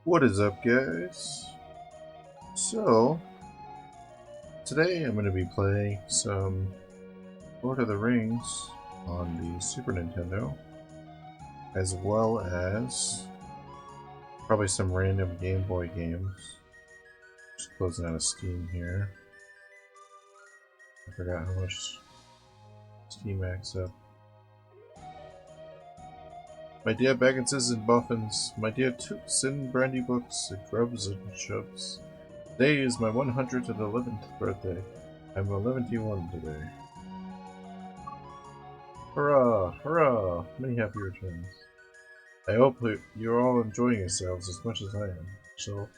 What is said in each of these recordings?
What is up, guys? So, today I'm going to be playing some Lord of the Rings on the Super Nintendo, as well as probably some random Game Boy games. Just closing out of Steam here. I forgot how much Steam acts up. My dear Bagginses and Boffins, my dear Toots and Brandy Books, Grubs and Chubs. Today is my 111th birthday. I'm 111 today. Hurrah! Hurrah! Many happy returns. I hope you're all enjoying yourselves as much as I am. Shall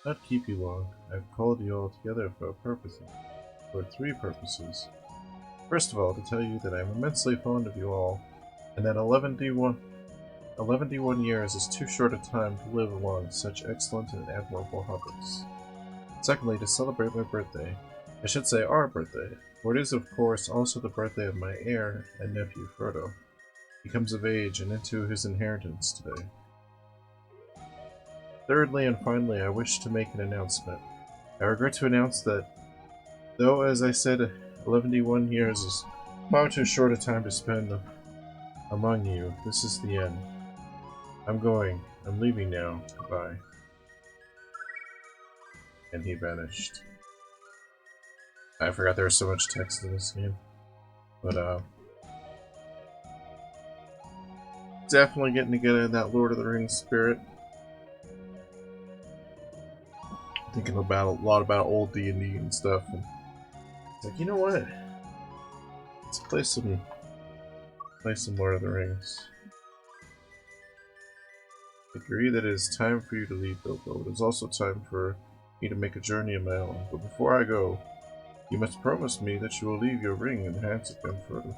not keep you long. I've called you all together for a purpose. For three purposes. First of all, to tell you that I'm immensely fond of you all, and that 11 years is too short a time to live along such excellent and admirable habits. Secondly, to celebrate my birthday. I should say our birthday, for it is of course also the birthday of my heir and nephew Frodo. He comes of age and into his inheritance today. Thirdly and finally, I wish to make an announcement. I regret to announce that, though as I said, 11 years is far too short a time to spend among you, this is the end. I'm going. I'm leaving now. Goodbye. And he vanished. I forgot there was so much text in this game. But, definitely getting to get in that Lord of the Rings spirit. Thinking about a lot about old D&D and stuff. And it's like, you know what? Let's play some Lord of the Rings. I agree that it is time for you to leave, Bilbo. It is also time for me to make a journey of my own. But before I go, you must promise me that you will leave your ring in the hands of Frodo.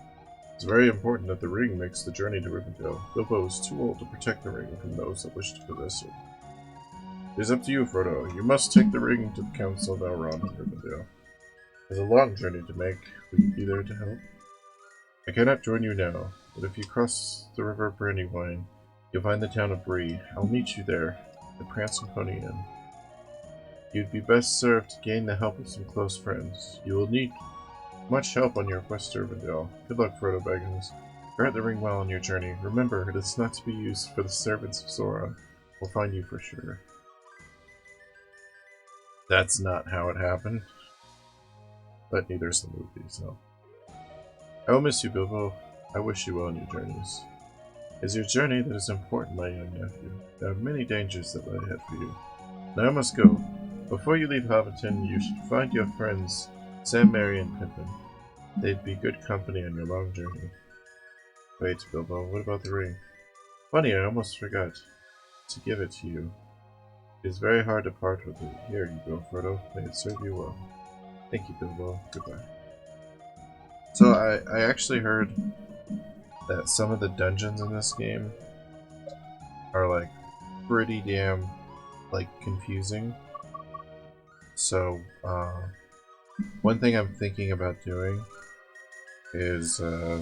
It's very important that the ring makes the journey to Rivendell. Bilbo is too old to protect the ring from those that wish to possess it. It is up to you, Frodo. You must take the ring to the Council of Elrond in Rivendell. It is a long journey to make. Will you be there to help? I cannot join you now, but if you cross the river Brandywine, you'll find the town of Bree. I'll meet you there, at the Prancing Pony Inn. You'd be best served to gain the help of some close friends. You will need much help on your quest to Rivendell. Good luck, Frodo Baggins. Guard the ring well on your journey. Remember, it is not to be used for the servants of Sauron. We'll find you for sure. That's not how it happened. But neither's the movie, so. I will miss you, Bilbo. I wish you well on your journeys. It is your journey that is important, my young nephew. There are many dangers that lie ahead for you. Now I must go. Before you leave Hobbiton, you should find your friends, Sam, Merry, and Pippin. They'd be good company on your long journey. Wait, Bilbo, what about the ring? Funny, I almost forgot to give it to you. It is very hard to part with it. Here you go, Frodo. May it serve you well. Thank you, Bilbo. Goodbye. So I actually heard that some of the dungeons in this game are like pretty damn like confusing. So one thing I'm thinking about doing is I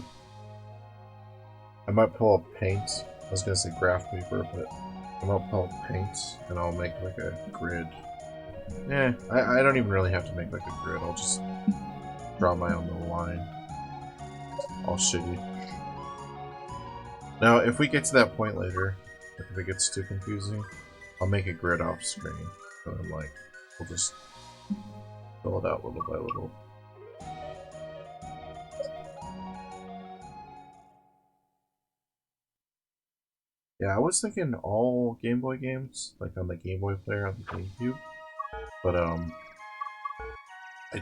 might pull up paint. I was gonna say graph paper, but I might pull up paint and I'll make like a grid. I don't even really have to make like a grid. I'll just draw my own little line. All shitty. Now, if we get to that point later, if it gets too confusing, I'll make a grid off screen. So I'm like, we'll just fill it out little by little. Yeah, I was thinking all Game Boy games, like on the Game Boy player on the GameCube, but I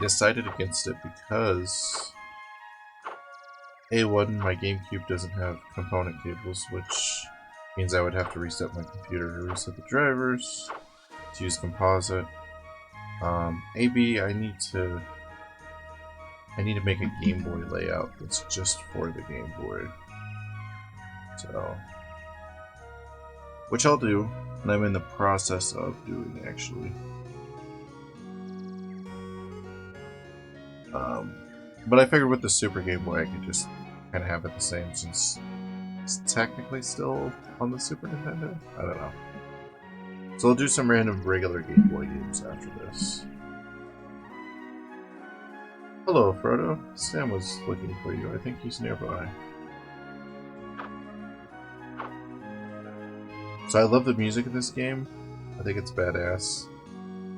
decided against it because A1, my GameCube doesn't have component cables, which means I would have to reset my computer to reset the drivers, to use composite. AB, I need to make a Game Boy layout that's just for the Game Boy. So, which I'll do, and I'm in the process of doing actually. But I figured with the Super Game Boy I could just kind of have it the same since it's technically still on the Super Nintendo. I don't know. So I'll do some random regular Game Boy games after this. Hello, Frodo. Sam was looking for you. I think he's nearby. So I love the music in this game. I think it's badass.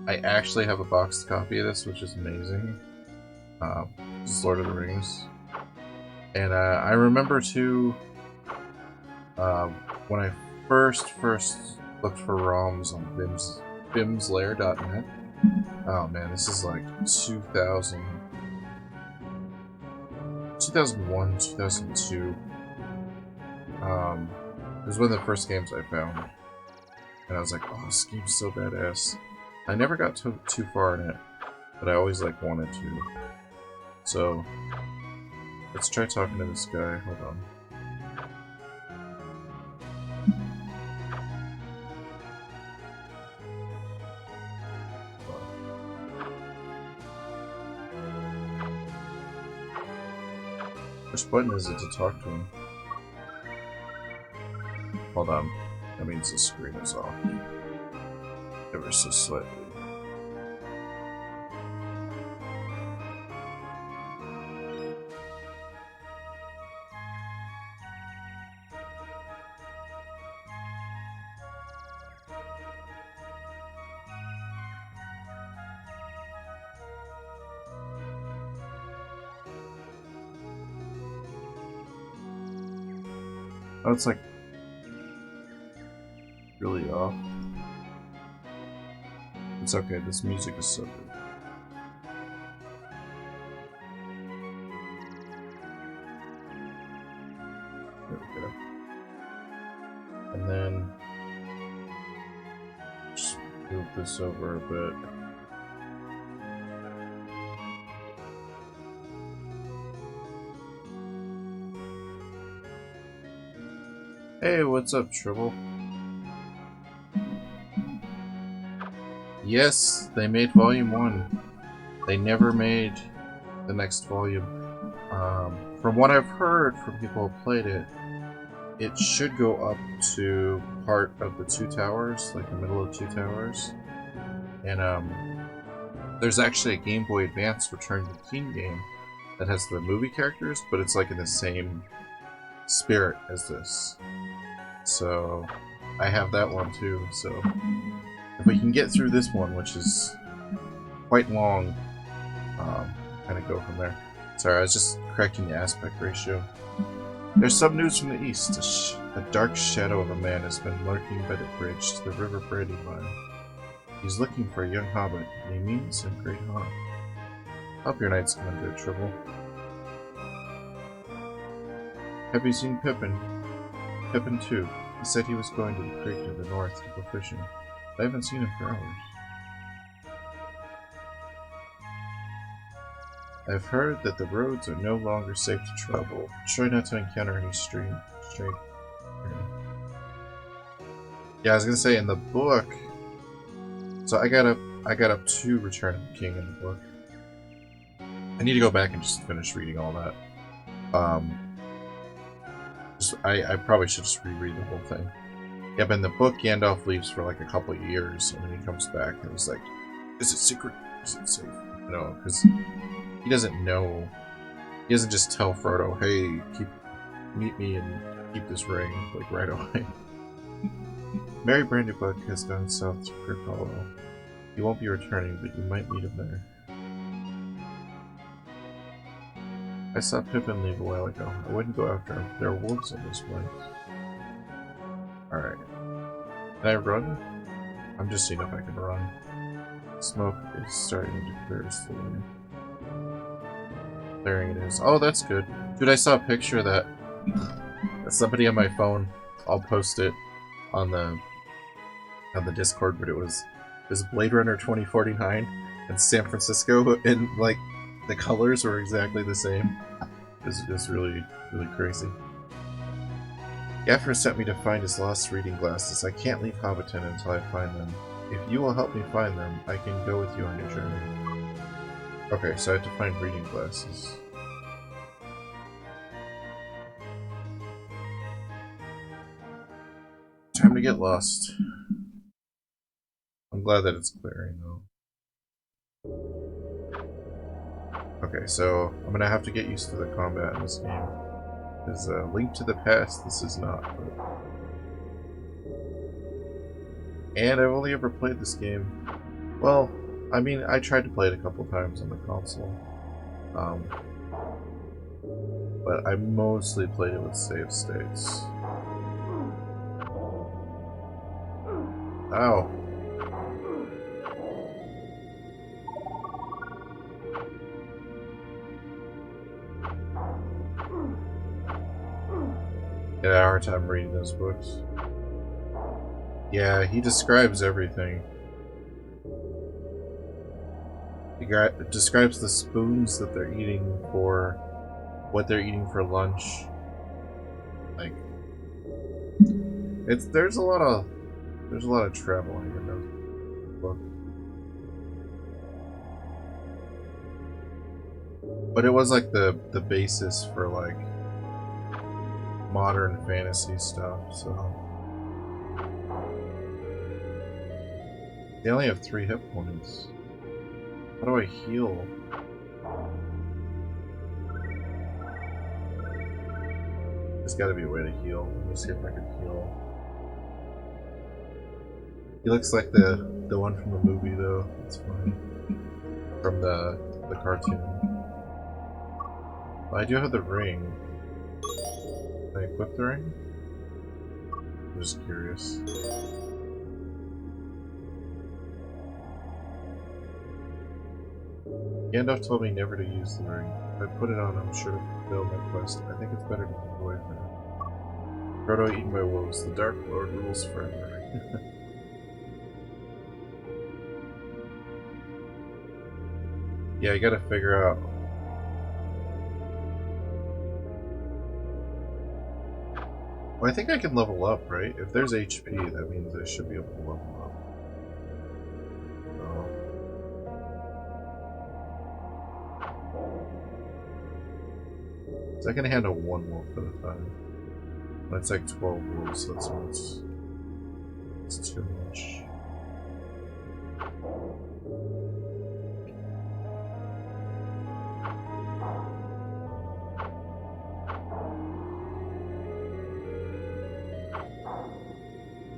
I actually have a boxed copy of this, which is amazing. This is Lord of the Rings. And I remember too, when I first looked for ROMs on bimslair.net. Oh man, this is like 2001, 2002. It was one of the first games I found. And I was like, oh, this game's so badass. I never got too far in it, but I always like wanted to. So, let's try talking to this guy. Hold on. Which button is it to talk to him? Hold on. That means the screen is off. Ever so slightly. Oh, it's like really off. It's okay, this music is so good. There we go. And then just move this over a bit. Hey, what's up, Tribble? Yes, they made Volume 1. They never made the next volume. From what I've heard from people who played it, it should go up to part of the Two Towers, like the middle of Two Towers. And there's actually a Game Boy Advance Return to the King game that has the movie characters, but it's like in the same spirit as this. So I have that one too, so if we can get through this one, which is quite long, kind of go from there. Sorry, I was just correcting the aspect ratio. There's some news from the east. A dark shadow of a man has been lurking by the bridge to the River Brandywine. He's looking for a young hobbit, and he means some great harm. Hope your night's going good, Tribble. Have you seen Pippin? Pippin too. He said he was going to the creek to the north to go fishing. I haven't seen him for hours. I've heard that the roads are no longer safe to travel. Try not to encounter any strange. Yeah, I was gonna say in the book. So I got up to Return of the King in the book. I need to go back and just finish reading all that. I probably should just reread the whole thing. Yeah, but in the book, Gandalf leaves for like a couple of years, and then he comes back, and he's like, "Is it secret? Is it safe?" You know, because he doesn't know. He doesn't just tell Frodo, "Hey, meet me and keep this ring," like right away. Merry Brandybuck has gone south to Crick Hollow. He won't be returning, but you might meet him there. I saw Pippin leave a while ago. I wouldn't go after him. There are wolves in this place. Alright. Can I run? I'm just seeing if I can run. Smoke is starting to clear slowly. Clearing it is. Oh, that's good. Dude, I saw a picture of that. Somebody on my phone. I'll post it on the Discord, but it was Blade Runner 2049 in San Francisco, and like the colors were exactly the same. It was just really, really crazy. Gaffer sent me to find his lost reading glasses. I can't leave Hobbiton until I find them. If you will help me find them, I can go with you on your journey. Okay, so I have to find reading glasses. Time to get lost. glad that it's clearing though. Okay, so I'm gonna have to get used to the combat in this game. Because Link to the Past, this is not. But... And I've only ever played this game. Well, I mean, I tried to play it a couple times on the console. But I mostly played it with save states. Ow. I had a hard time reading those books. Yeah, he describes everything. He describes the spoons that they're eating for what they're eating for lunch. Like, there's a lot of traveling in those books. But it was like the basis for like modern fantasy stuff, so they only have 3 hit points. How do I heal? There's gotta be a way to heal. Let me see if I can heal. He looks like the one from the movie though. It's funny. From the cartoon. Well, I do have the ring. Can I equip the ring? I'm just curious. Gandalf told me never to use the ring. If I put it on, I'm sure to fulfill my quest. I think it's better to keep away from it. Frodo eaten by wolves. The Dark Lord rules forever. Yeah, I gotta figure out. Well, I think I can level up, right? If there's HP, that means I should be able to level up. So I can handle 1 wolf at a time. That's like 12 wolves, so it's too much.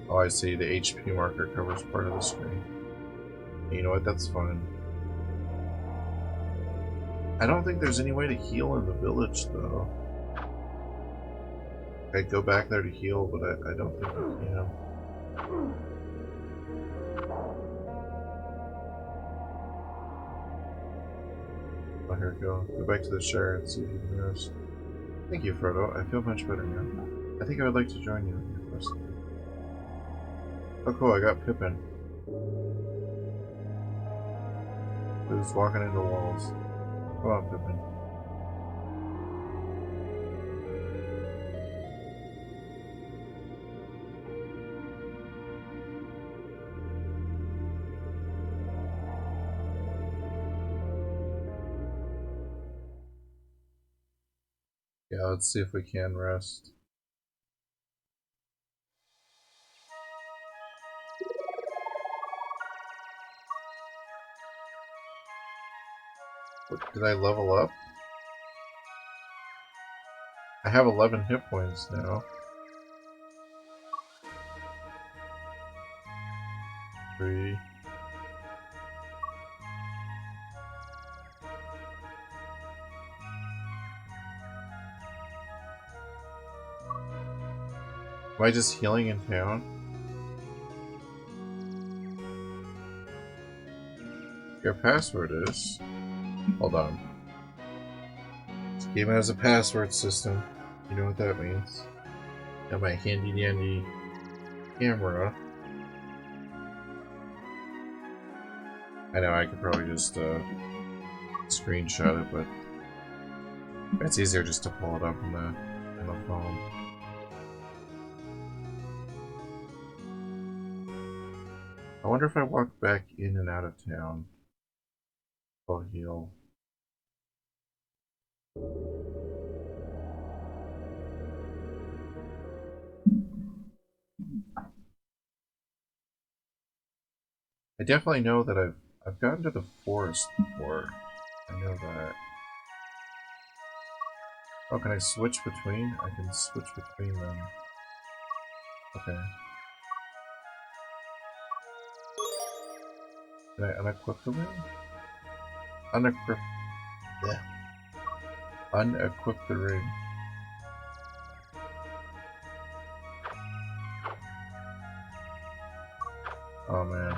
Oh, I see. The HP marker covers part of the screen. You know what? That's fine. I don't think there's any way to heal in the village, though. I go back there to heal, but I don't think I can. Oh, here we go. Go back to the Shire and see if you can rest. Thank you, Frodo. I feel much better now. I think I would like to join you in your quest. Oh, cool. I got Pippin. Who's walking into walls. Come on, Pippin. Yeah, let's see if we can rest. What, did I level up? I have 11 hit points now. 3. Am I just healing in town? Your password is... Hold on. This game has a password system. You know what that means. Got my handy dandy camera. I know I could probably just screenshot it, but it's easier just to pull it up in the phone. I wonder if I walk back in and out of town, I'll heal. I definitely know that I've gotten to the forest before. I know that. Oh, can I switch between? I can switch between them. Okay. Can I unequip the ring? Unequip. Yeah. Unequip the ring. Oh man.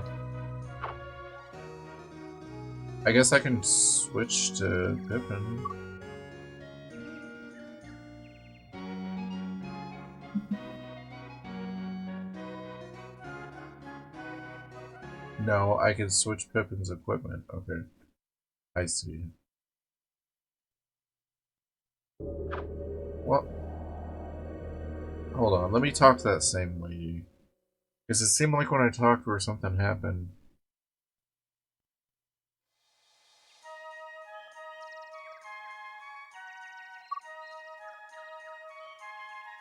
I guess I can switch to Pippin. No, I can switch Pippin's equipment. Okay. I see. Well, hold on. Let me talk to that same lady. Because it seemed like when I talked to her, something happened.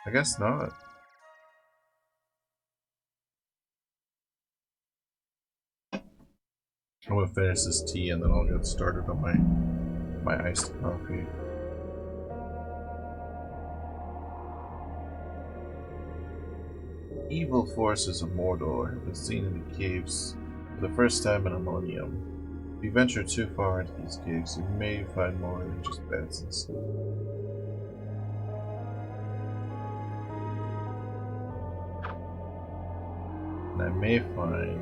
I guess not. I'm gonna finish this tea and then I'll get started on my iced coffee. Evil forces of Mordor have been seen in the caves for the first time in a millennium. If you venture too far into these caves, you may find more than just beds and stuff. And I may find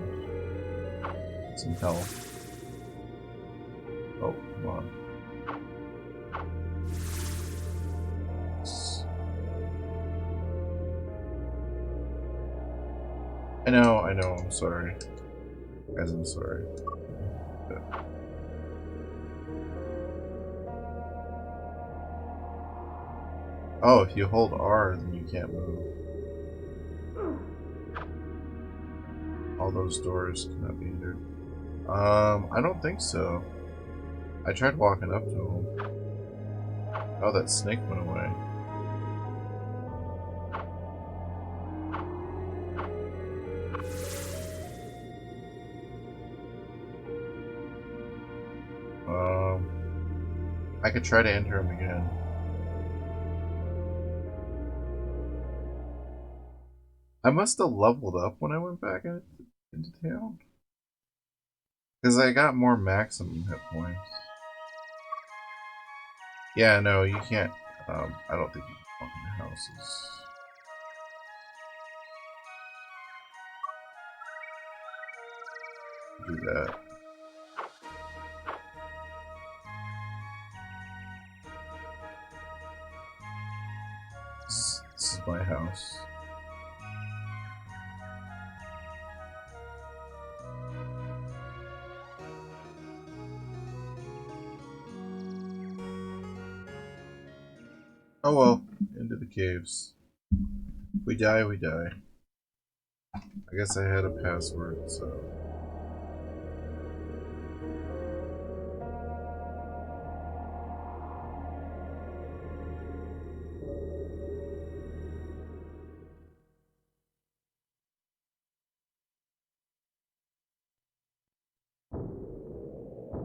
some health. Oh, come on. I know, I'm sorry. Guys, I'm sorry. Oh, if you hold R, then you can't move. All those doors cannot be entered. I don't think so. I tried walking up to him. Oh, that snake went away. I could try to enter him again. I must have leveled up when I went back into town. Because I got more maximum hit points. Yeah, no, you can't. I don't think you can walk into houses. Do that. This is my house. Oh well, into the caves. We die, we die. I guess I had a password, so.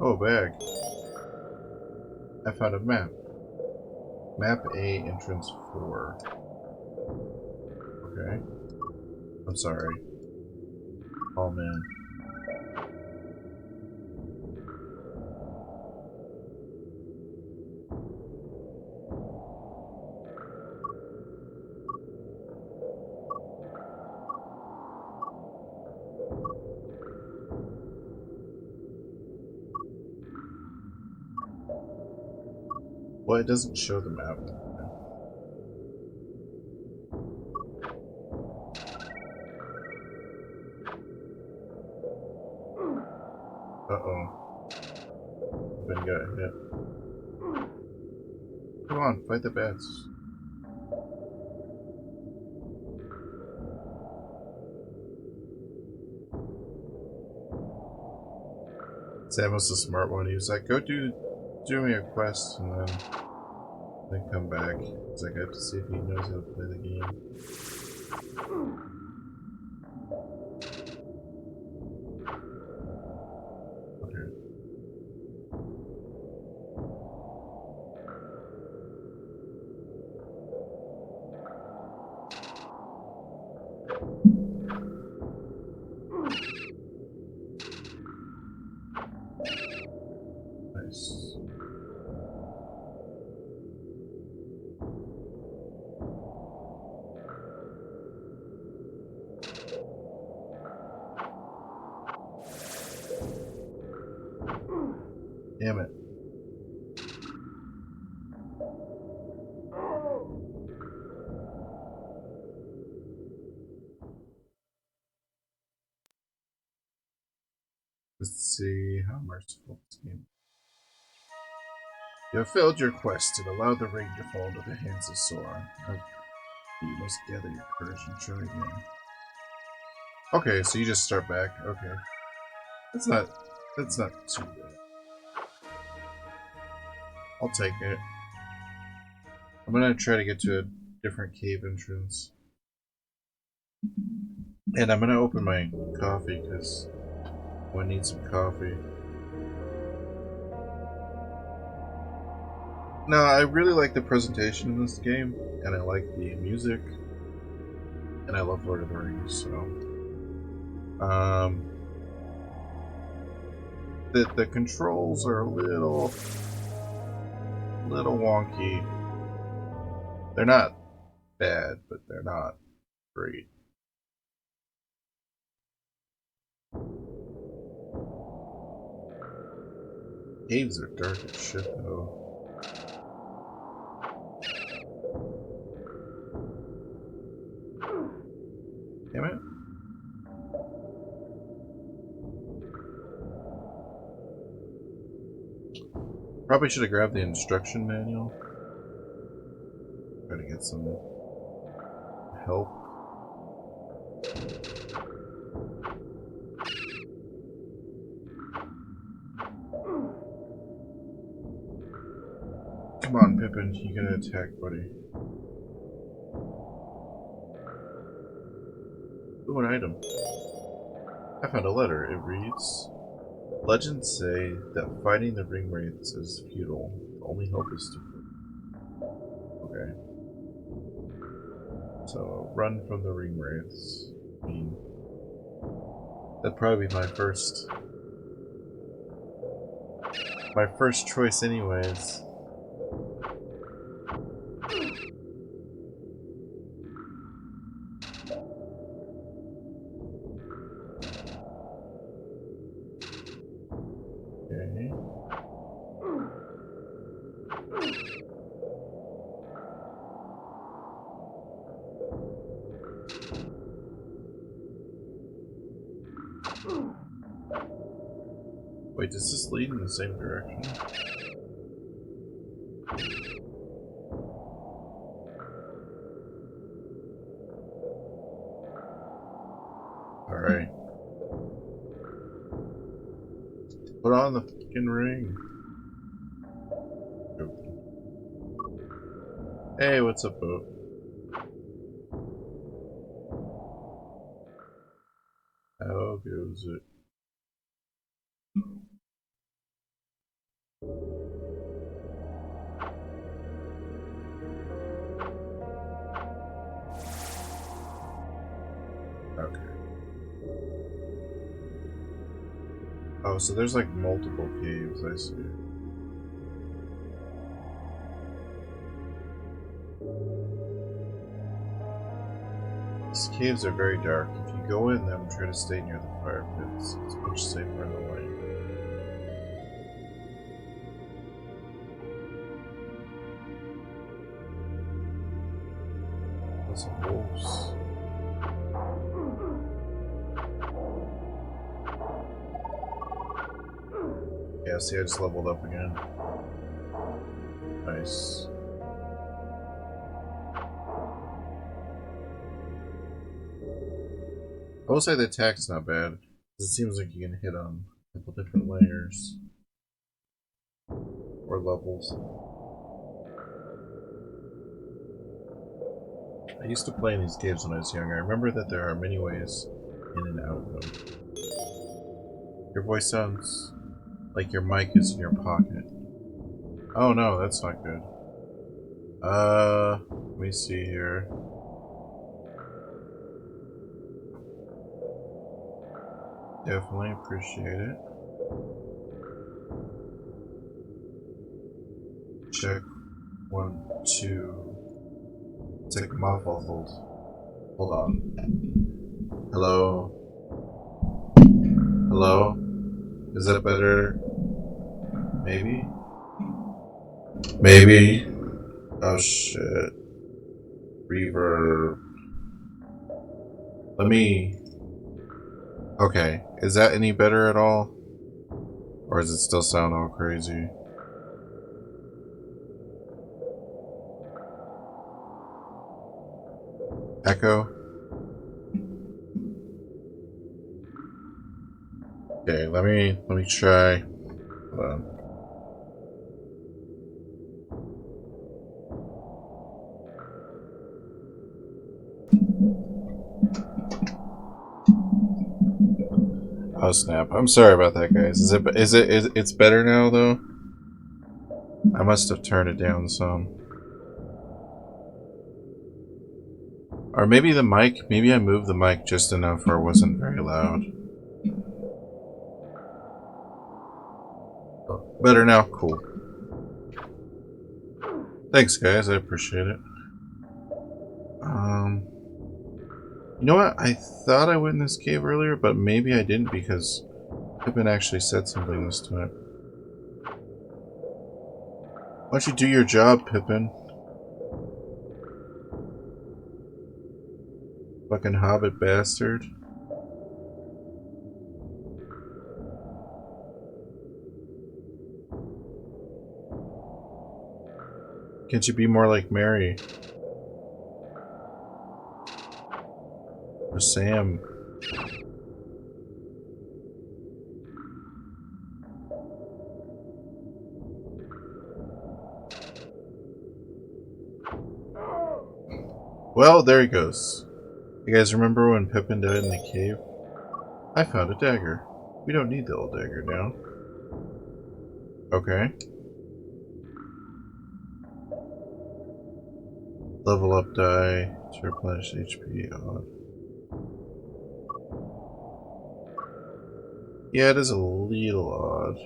Oh, bag. I found a map. Map A, entrance 4. Okay. I'm sorry. Oh man. Well, it doesn't show the map. Uh-oh. Ben got hit. Come on, fight the bats. Sam was the smart one. He was like, go do me a quest and then come back. He's like, I have to see if he knows how to play the game. Damn it. Let's see how merciful this game. You have failed your quest and allowed the ring to fall into the hands of Sora. You must gather your courage and try again. Okay, so you just start back. Okay. That's not too bad. I'll take it. I'm gonna try to get to a different cave entrance. And I'm gonna open my coffee because I need some coffee. No, I really like the presentation in this game, and I like the music, and I love Lord of the Rings, so the controls are a little wonky. They're not bad, but they're not great. Caves are dark as shit, though. Damn it. Probably should have grabbed the instruction manual. Try to get some help. Come on, Pippin, you gotta attack, buddy. Ooh, an item. I found a letter. It reads, legends say that fighting the ring wraiths is futile. The only hope is to... Okay. So, run from the ring wraiths. I mean, that'd probably be my first choice anyways. Okay. Wait, does this lead in the same direction? Alright. Put on the fucking ring. Hey, what's up, Bo? How goes it? Okay. Oh, so there's like multiple caves, I see. These caves are very dark. If you go in them, try to stay near the fire pits. It's much safer in the light. There's some wolves. Yeah, see, I just leveled up again. Nice. I will say the attack's not bad. It seems like you can hit on a couple different layers. Or levels. I used to play in these caves when I was younger. I remember that there are many ways in and out of them. Your voice sounds like your mic is in your pocket. Oh no, that's not good. Let me see here. Definitely appreciate it. Check 1, 2. It's like muffled. Hold on. Hello? Hello? Is that better? Maybe? Maybe? Oh shit. Reverb. Let me... Okay, is that any better at all? Or does it still sound all crazy? Echo? Okay, let me try. Hold on. Oh snap! I'm sorry about that, guys. It's better now though? I must have turned it down some. Or maybe the mic. Maybe I moved the mic just enough where it wasn't very loud. Better now? Cool. Thanks, guys. I appreciate it. You know what? I thought I went in this cave earlier, but maybe I didn't because Pippin actually said something this time. Why don't you do your job, Pippin? Fucking hobbit bastard. Can't you be more like Mary? Or Sam? Well, there he goes. You guys remember when Pippin died in the cave? I found a dagger. We don't need the old dagger now. Okay. Level up die to replenish HP. Odd. Yeah, it is a little odd.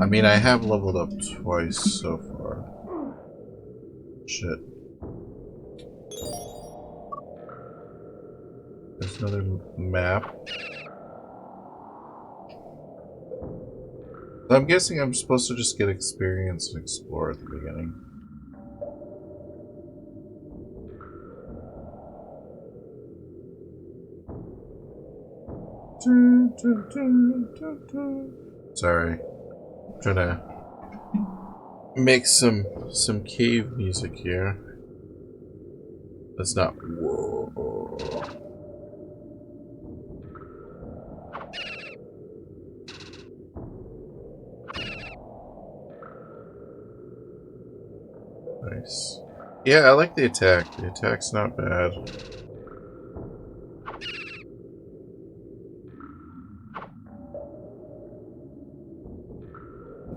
I mean, I have leveled up twice so far. Shit. There's another map. I'm guessing I'm supposed to just get experience and explore at the beginning. Sorry. I'm trying to make some cave music here. That's not... Whoa. Nice. Yeah, I like the attack. The attack's not bad.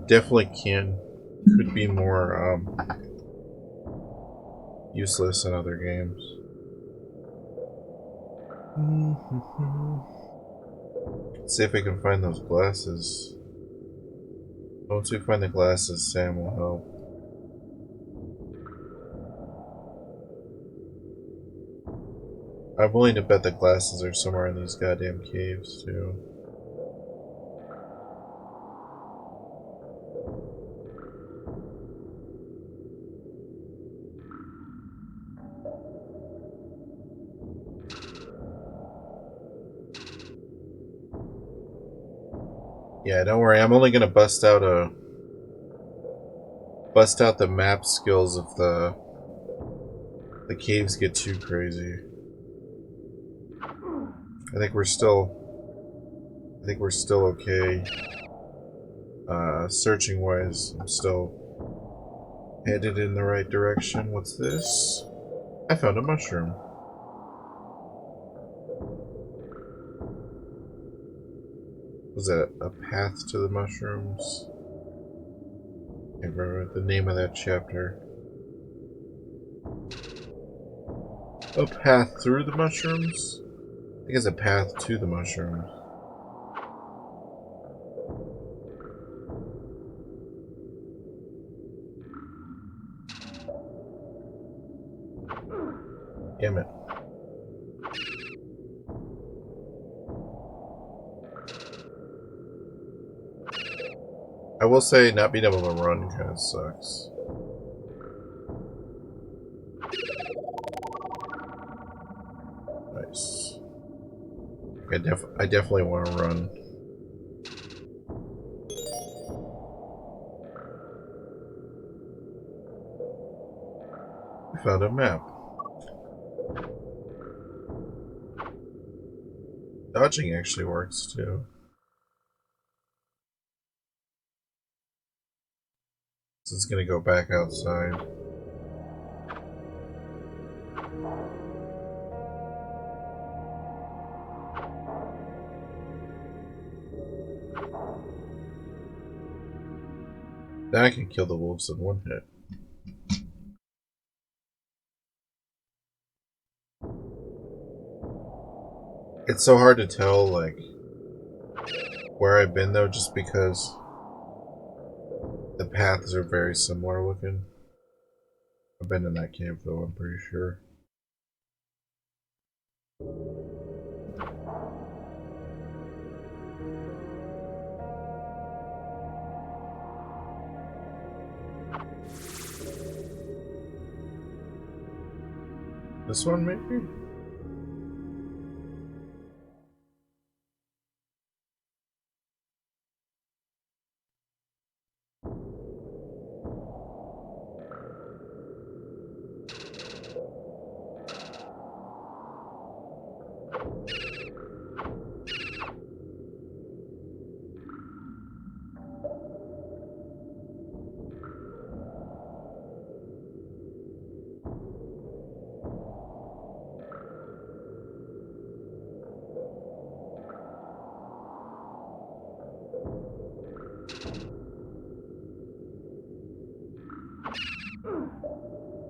Definitely could be more useless in other games. Let's see if I can find those glasses. Once we find the glasses, Sam will help. I'm willing to bet the glasses are somewhere in these goddamn caves, too. Yeah, don't worry. I'm only gonna bust out the map skills if the caves get too crazy. I think we're still okay. Searching wise, I'm still headed in the right direction. What's this? I found a mushroom. Was that a path to the mushrooms? I can't remember the name of that chapter. A path through the mushrooms? I think it's a path to the mushrooms. Damn it. I will say not being able to run kind of sucks. Nice. I definitely want to run. I found a map. Dodging actually works too. So it's gonna go back outside. Then I can kill the wolves in one hit. It's so hard to tell, like, where I've been though, just because the paths are very similar looking. I've been in that cave though, I'm pretty sure. This one maybe?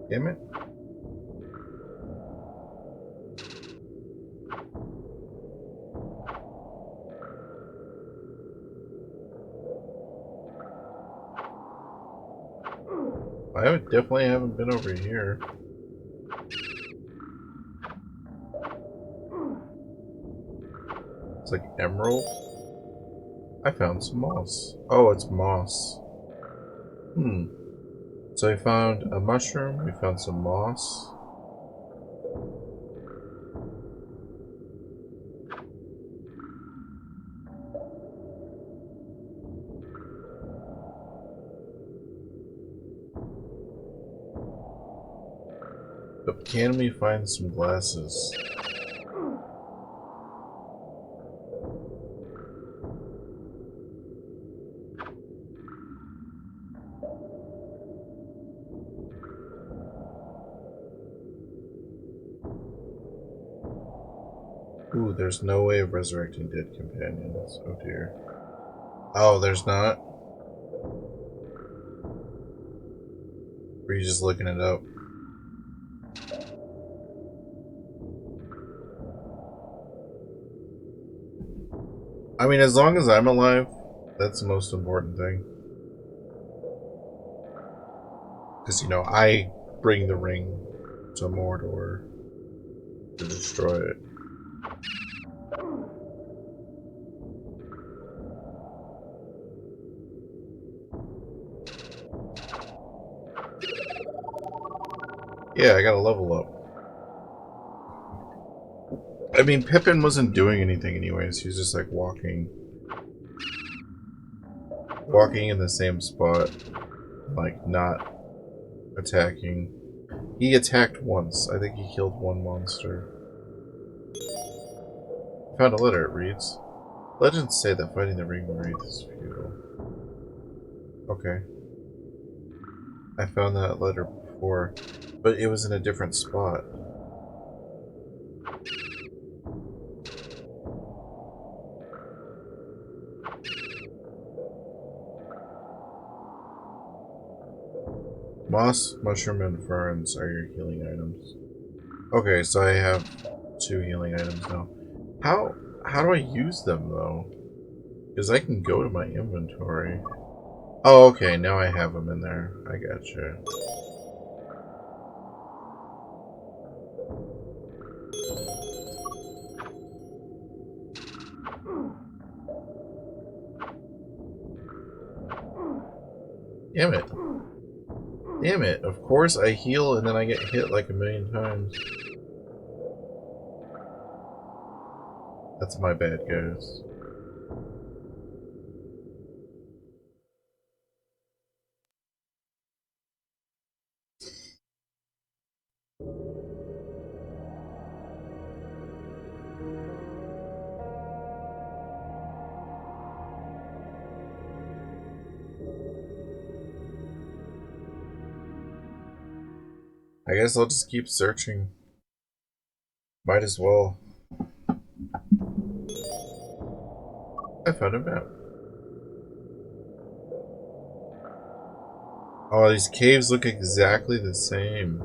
Damn it. I definitely haven't been over here. It's like emerald. I found some moss. Oh, it's moss. So we found a mushroom, we found some moss. But can we find some glasses? Ooh, there's no way of resurrecting dead companions. Oh dear. Oh, there's not? Were you just looking it up? I mean, as long as I'm alive, that's the most important thing. Because, you know, I bring the ring to Mordor to destroy it. Yeah, I gotta level up. I mean, Pippin wasn't doing anything anyways. He was just like walking in the same spot, like not attacking. He attacked once. I think he killed one monster. Found a letter. It reads, "Legends say that fighting the ring wraith is futile." Okay. I found that letter before, but it was in a different spot. Moss, mushroom, and ferns are your healing items. Okay, so I have 2 healing items now. How do I use them though? Because I can go to my inventory. Oh, okay, now I have them in there. I gotcha. Damn it. Damn it. Of course I heal and then I get hit like a million times. That's my bad, guys. I guess I'll just keep searching. Might as well. I found a map. Oh, these caves look exactly the same.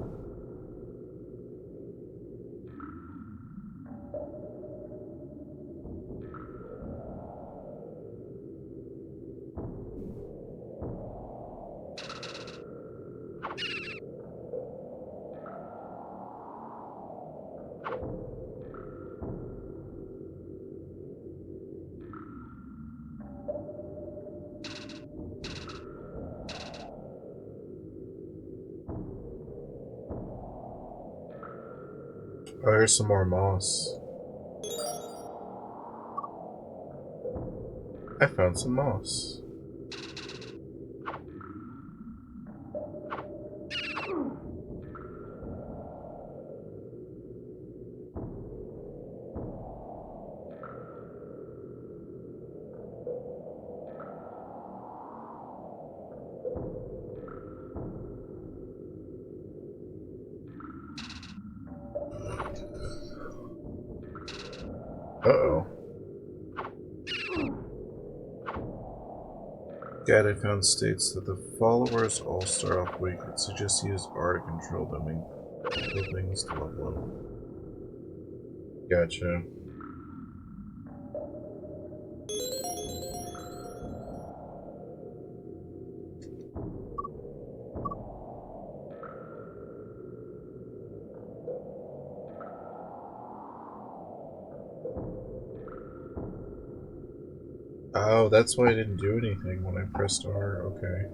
Oh, here's some more moss. I found some moss. Uh-oh. Guide I found states that the followers all start off weak. It suggests you use R to control them and kill things to level up. Gotcha. Oh, that's why I didn't do anything when I pressed R. Okay.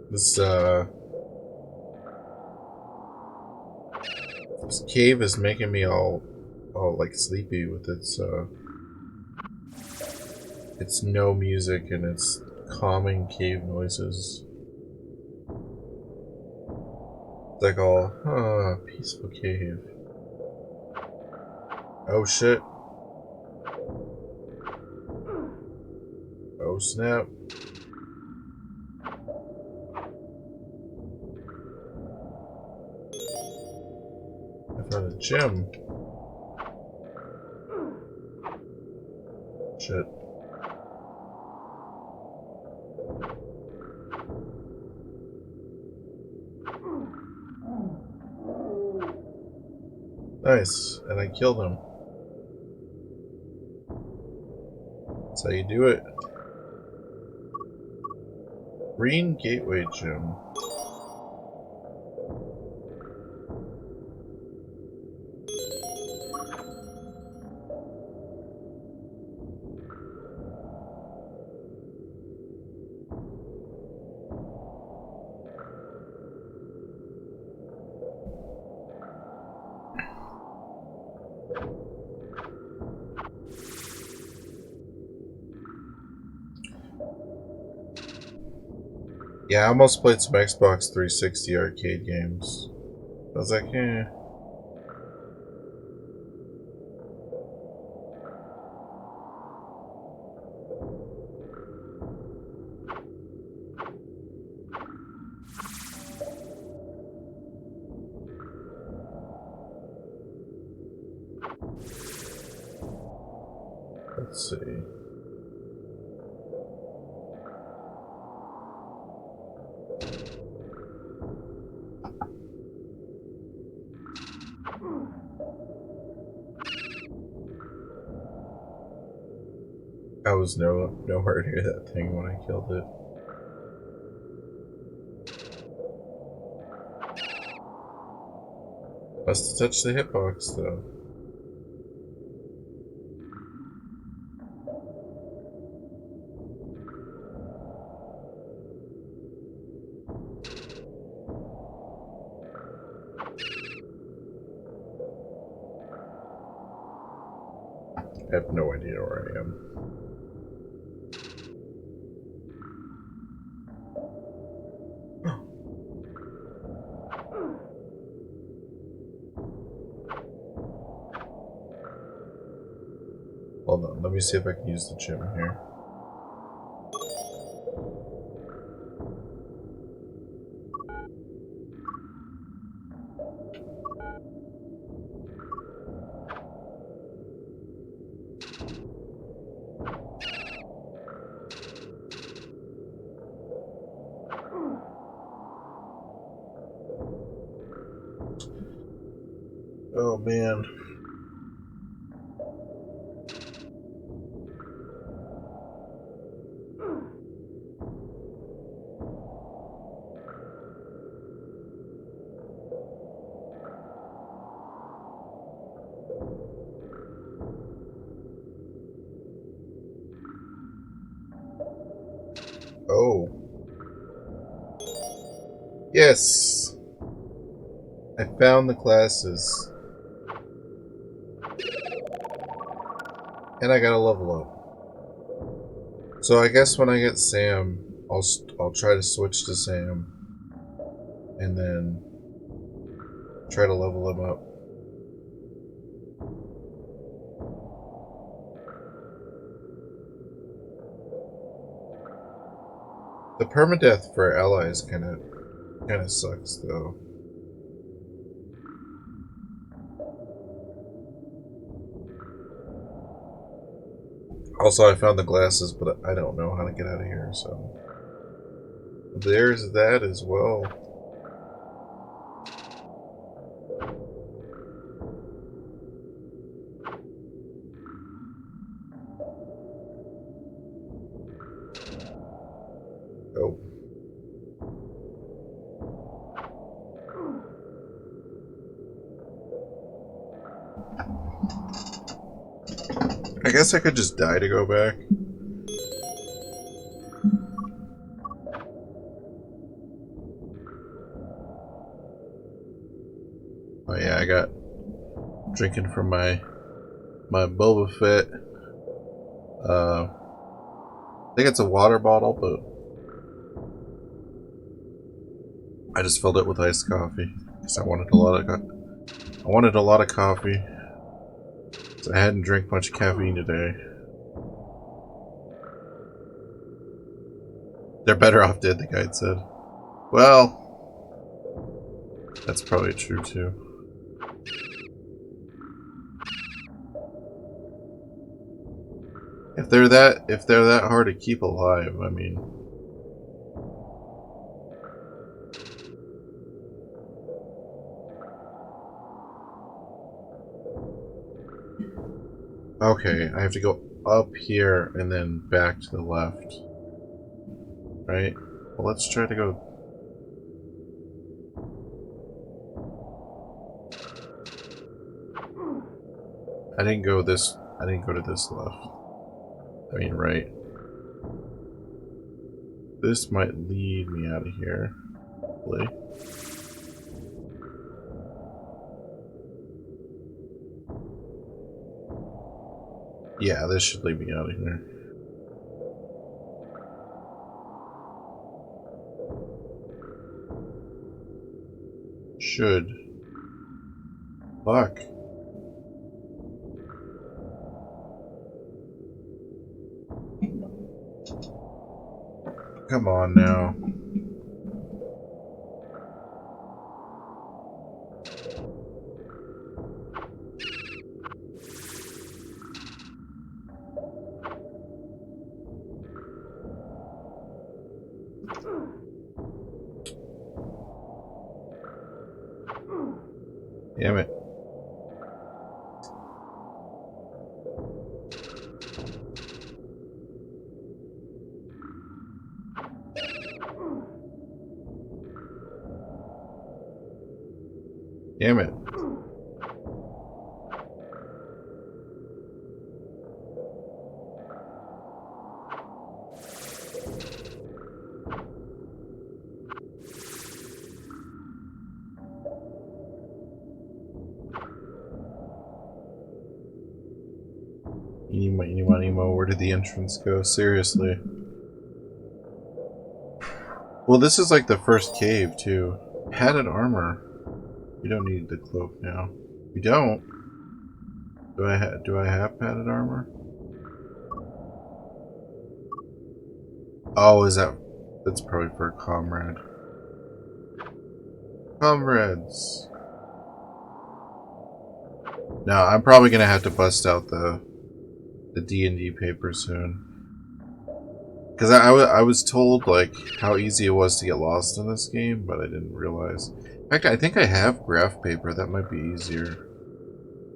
This cave is making me all like sleepy with its no music and its calming cave noises. It's like all, peaceful cave. Oh shit. Oh snap. I found a gem. Shit. Nice. And I killed him. That's how you do it. Green Gateway Gem. Yeah, I almost played some Xbox 360 arcade games. I was like, eh. Let's see. I was nowhere near that thing when I killed it. Must have touched the hitbox though. I have no idea where I am. Hold on, let me see if I can use the gym here. Oh man. Oh. Yes! I found the classes. And I got a level up. So I guess when I get Sam, I'll try to switch to Sam. And then try to level him up. The permadeath for allies kinda sucks though. Also, I found the glasses, but I don't know how to get out of here, so... There's that as well. Oh. I guess I could just die to go back. Oh yeah, I got drinking from my Boba Fett. I think it's a water bottle, but I just filled it with iced coffee because I wanted a lot of coffee. So I hadn't drank much caffeine today. They're better off dead, the guide said. Well, that's probably true too. If they're that hard to keep alive, I mean. Okay, I have to go up here and then back to the left. Right? Well, let's try to go. I didn't go to this left. I mean, right. This might lead me out of here. Hopefully. Yeah, this should lead me out of here. Should. Fuck. Come on now. Damn it. Damn it. Emo, where did the entrance go? Seriously. Well, this is like the first cave, too. Padded armor. We don't need the cloak now. We don't? Do I have padded armor? Oh, is that... That's probably for a comrade. Comrades! No, I'm probably gonna have to bust out the D&D paper soon. Because I was told, like, how easy it was to get lost in this game, but I didn't realize. In fact, I think I have graph paper. That might be easier.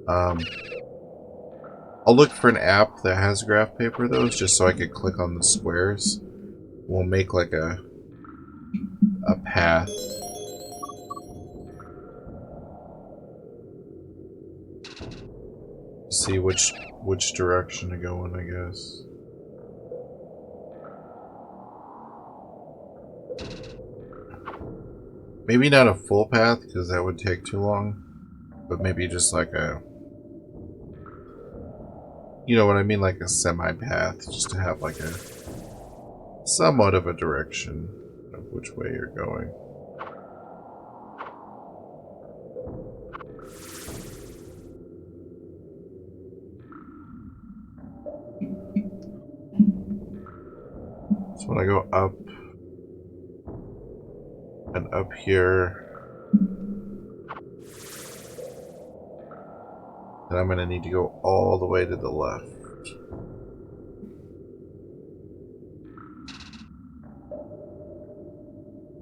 I'll look for an app that has graph paper, though, just so I could click on the squares. We'll make, like, a path. See which direction to go in, I guess. Maybe not a full path, because that would take too long. But maybe just like a... You know what I mean? Like a semi-path, just to have like a... somewhat of a direction of which way you're going. So when I go up and up here, then I'm going to need to go all the way to the left.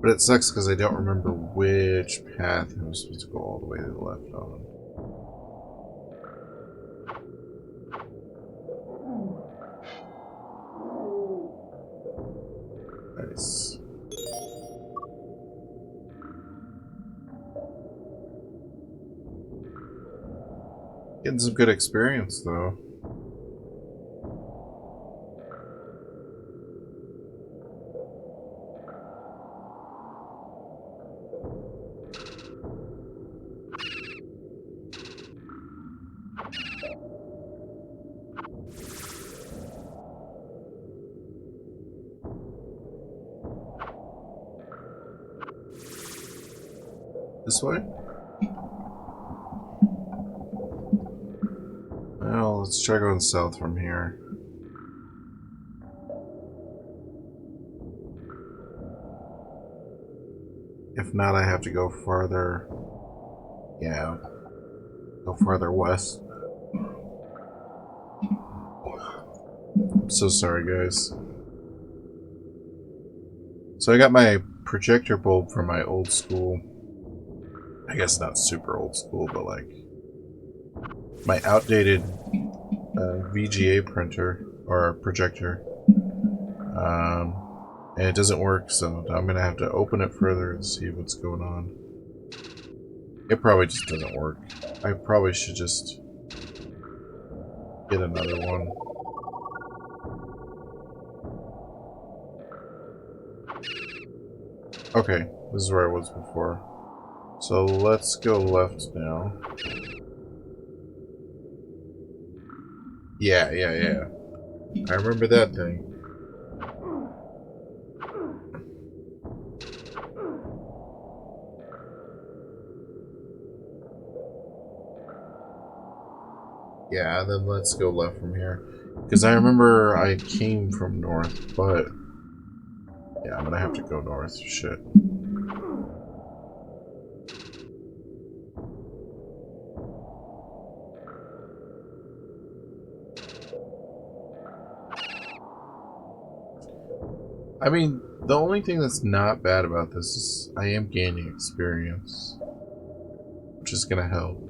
But it sucks because I don't remember which path I was supposed to go all the way to the left on. Nice. Getting some good experience, though. This way? Well, let's try going south from here. If not, I have to go farther. Yeah, go farther west. I'm so sorry, guys. So I got my projector bulb from my old school. I guess not super old school, but like my outdated VGA printer or projector. And it doesn't work, so I'm gonna have to open it further and see what's going on. It probably just doesn't work. I probably should just get another one. Okay, this is where I was before. So let's go left now. Yeah. I remember that thing. Yeah, then let's go left from here. Because I remember I came from north, but... Yeah, I'm gonna have to go north. Shit. I mean, the only thing that's not bad about this is I am gaining experience, which is gonna help.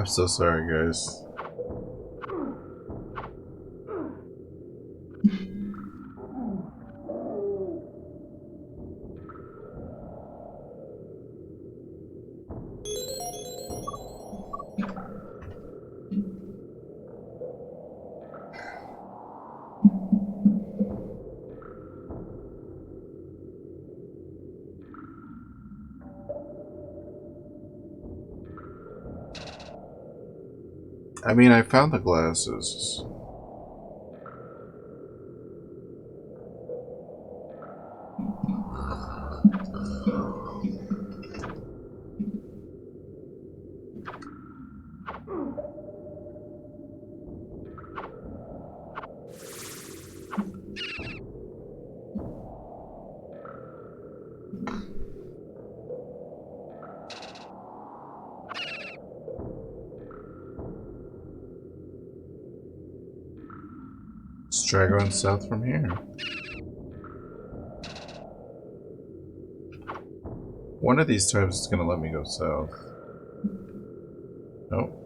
I'm so sorry, guys. I mean, I found the glasses. Let's try going south from here. One of these times it's gonna let me go south. Nope.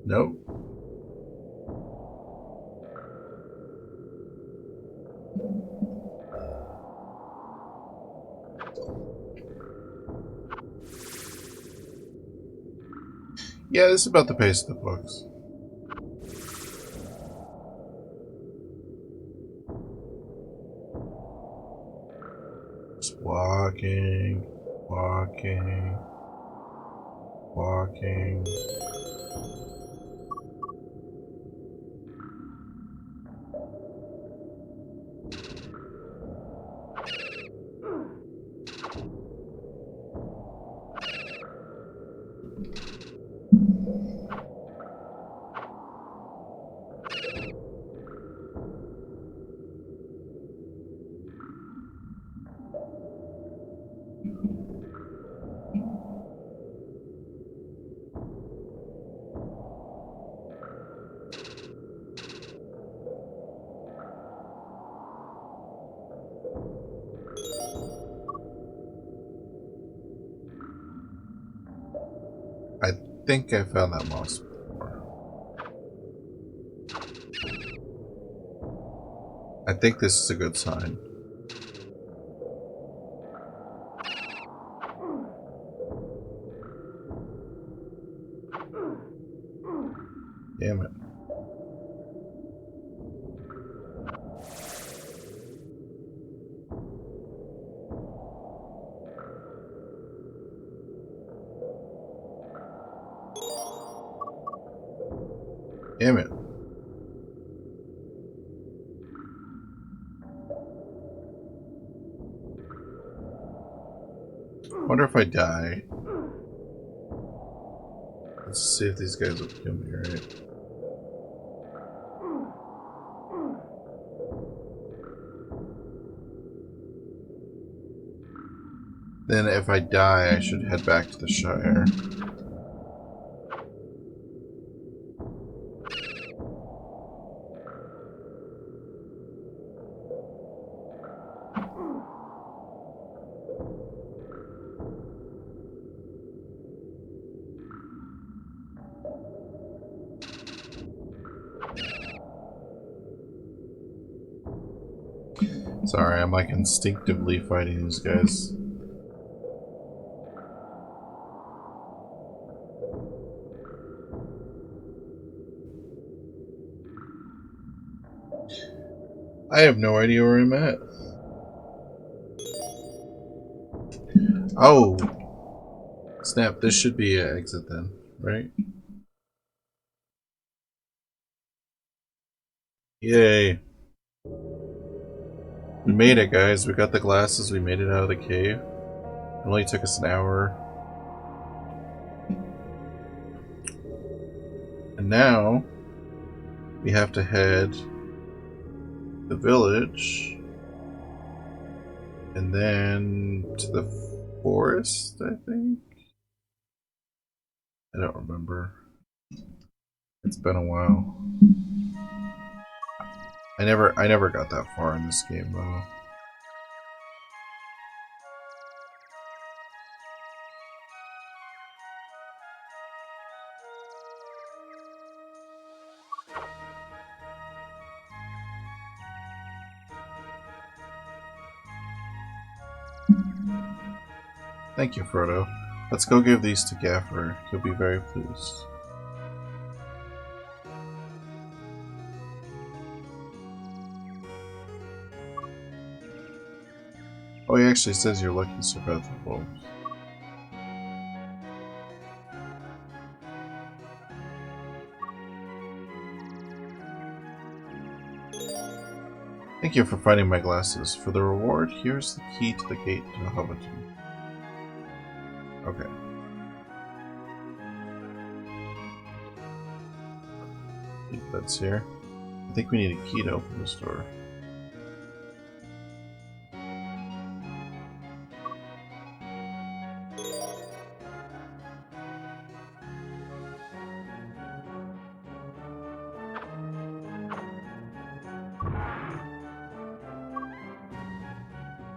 Nope. Yeah, this is about the pace of the books. Just walking, walking, walking. I think I found that moss before. I think this is a good sign. Damn it. Damn it. Wonder if I die. Let's see if these guys will kill me, right? Then if I die, I should head back to the Shire. Sorry, I'm like instinctively fighting these guys. I have no idea where I'm at. Oh! Snap, this should be an exit then, right? Yay. We made it, guys. We got the glasses. We made it out of the cave. It only took us an hour. And now we have to head to the village and then to the forest, I think. I don't remember. It's been a while. I never got that far in this game though. Thank you, Frodo. Let's go give these to Gaffer. He'll be very pleased. Oh, he actually says you're lucky to survive the wolves. Thank you for finding my glasses. For the reward, here's the key to the gate to Hobbiton. Okay. I think that's here. I think we need a key to open this door.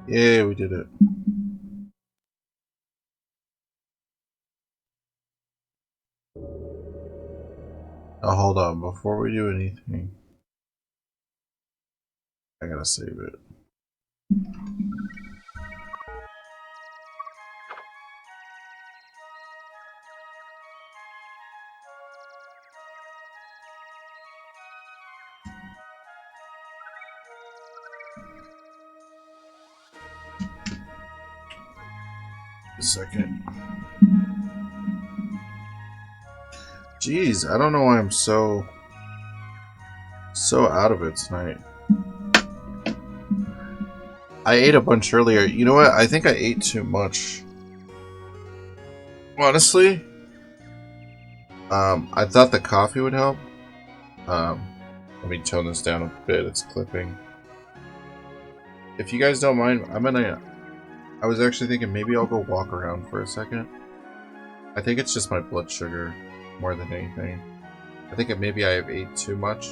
Yeah, we did it. Now hold on, before we do anything, I gotta save it. A second. Jeez, I don't know why I'm so out of it tonight. I ate a bunch earlier. You know what? I think I ate too much. Honestly, I thought the coffee would help. Let me tone this down a bit. It's clipping. If you guys don't mind, I was actually thinking maybe I'll go walk around for a second. I think it's just my blood sugar more than anything. I think maybe I have ate too much.